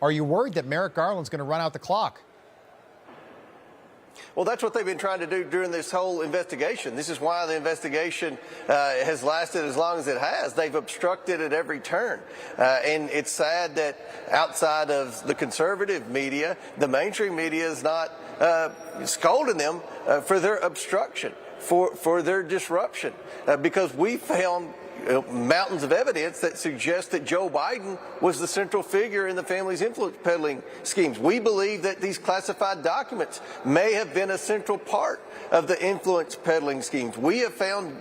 Are you worried that Merrick Garland's going to run out the clock? Well, that's what they've been trying to do during this whole investigation. This is why the investigation has lasted as long as it has. They've obstructed at every turn. And it's sad that outside of the conservative media, the mainstream media is not scolding them for their obstruction, for their disruption, because we found mountains of evidence that suggest that Joe Biden was the central figure in the family's influence peddling schemes. We believe that these classified documents may have been a central part of the influence peddling schemes. We have found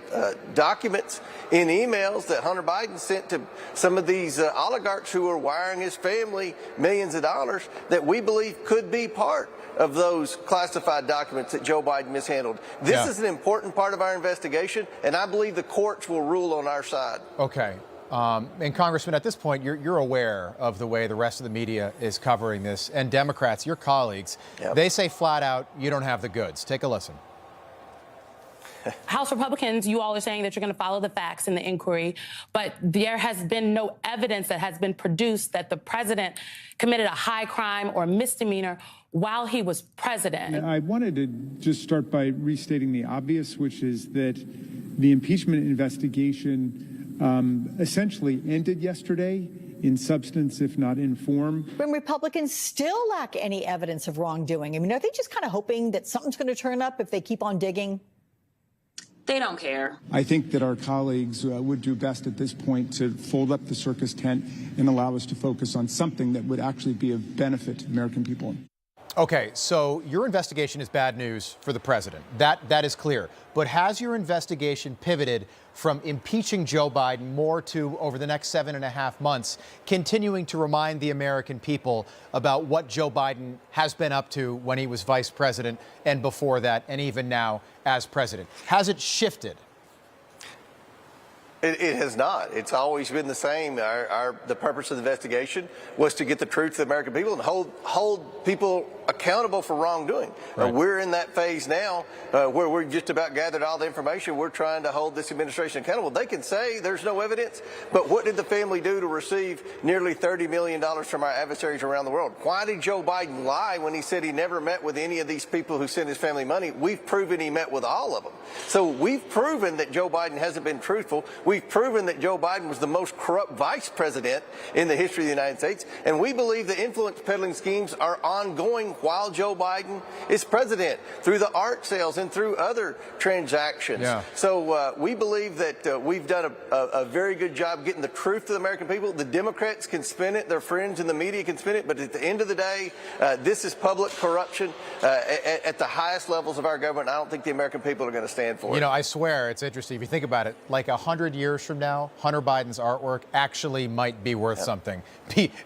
documents in emails that Hunter Biden sent to some of these oligarchs who are wiring his family millions of dollars that we believe could be part of those classified documents that Joe Biden mishandled. This is an important part of our investigation, and I believe the courts will rule on our side. Okay. And Congressman, at this point, you're aware of the way the rest of the media is covering this. And Democrats, your colleagues, they say flat out, you don't have the goods. Take a listen. House Republicans, you all are saying that you're going to follow the facts in the inquiry, but there has been no evidence that has been produced that the president committed a high crime or misdemeanor while he was president. I wanted to just start by restating the obvious, which is that the impeachment investigation essentially ended yesterday in substance, if not in form. When Republicans still lack any evidence of wrongdoing, I mean, are they just kind of hoping that something's going to turn up if they keep on digging? They don't care. I think that our colleagues would do best at this point to fold up the circus tent and allow us to focus on something that would actually be of benefit to American people. Okay, so your investigation is bad news for the president. That is clear. But has your investigation pivoted from impeaching Joe Biden more to, over the next 7.5 months, continuing to remind the American people about what Joe Biden has been up to when he was vice president and before that, and even now as president? Has it shifted? It has not. It's always been the same. The purpose of the investigation was to get the truth to the American people and hold people accountable for wrongdoing. Right. We're in that phase now where we're just about gathered all the information. We're trying to hold this administration accountable. They can say there's no evidence, but what did the family do to receive nearly $30 million from our adversaries around the world? Why did Joe Biden lie when he said he never met with any of these people who sent his family money? We've proven he met with all of them. So we've proven that Joe Biden hasn't been truthful. We've proven that Joe Biden was the most corrupt vice president in the history of the United States. And we believe the influence peddling schemes are ongoing while Joe Biden is president, through the art sales and through other transactions. Yeah. So we believe that we've done a very good job getting the truth to the American people. The Democrats can spin it, their friends in the media can spin it, but at the end of the day, this is public corruption at the highest levels of our government. I don't think the American people are going to stand for it. You know, I swear, it's interesting. If you think about it, like 100 years from now, Hunter Biden's artwork actually might be worth something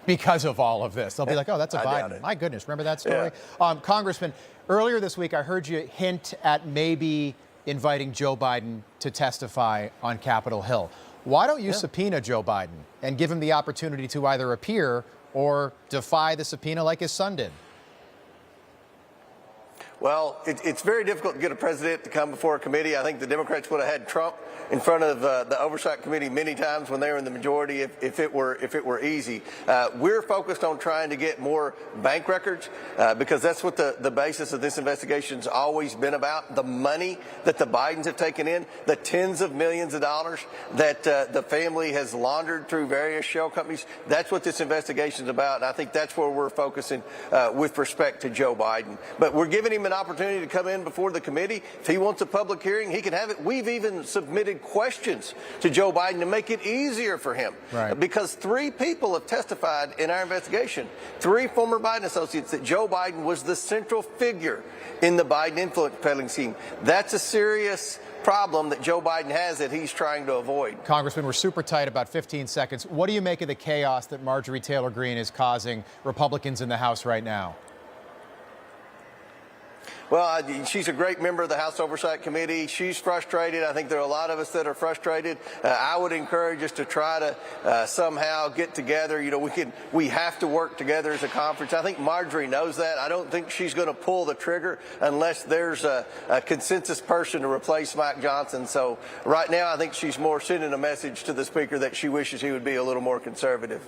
because of all of this. They'll be like, oh, that's a Biden. My goodness, remember that story? Yeah. Congressman, earlier this week, I heard you hint at maybe inviting Joe Biden to testify on Capitol Hill. Why don't you subpoena Joe Biden and give him the opportunity to either appear or defy the subpoena like his son did? Well, it's very difficult to get a president to come before a committee. I think the Democrats would have had Trump in front of the Oversight Committee many times when they were in the majority if it were easy. We're focused on trying to get more bank records because that's what the basis of this investigation's always been about. The money that the Bidens have taken in, the tens of millions of dollars that the family has laundered through various shell companies. That's what this investigation is about. And I think that's where we're focusing with respect to Joe Biden. But we're giving him an opportunity to come in before the committee. If he wants a public hearing, he can have it. We've even submitted questions to Joe Biden to make it easier for him. Right. Because 3 people have testified in our investigation, 3 former Biden associates, that Joe Biden was the central figure in the Biden influence peddling scheme. That's a serious problem that Joe Biden has that he's trying to avoid. Congressman, we're super tight, about 15 seconds. What do you make of the chaos that Marjorie Taylor Greene is causing Republicans in the House right now? Well, she's a great member of the House Oversight Committee. She's frustrated. I think there are a lot of us that are frustrated. I would encourage us to try to somehow get together. You know, we have to work together as a conference. I think Marjorie knows that. I don't think she's going to pull the trigger unless there's a consensus person to replace Mike Johnson. So right now, I think she's more sending a message to the Speaker that she wishes he would be a little more conservative.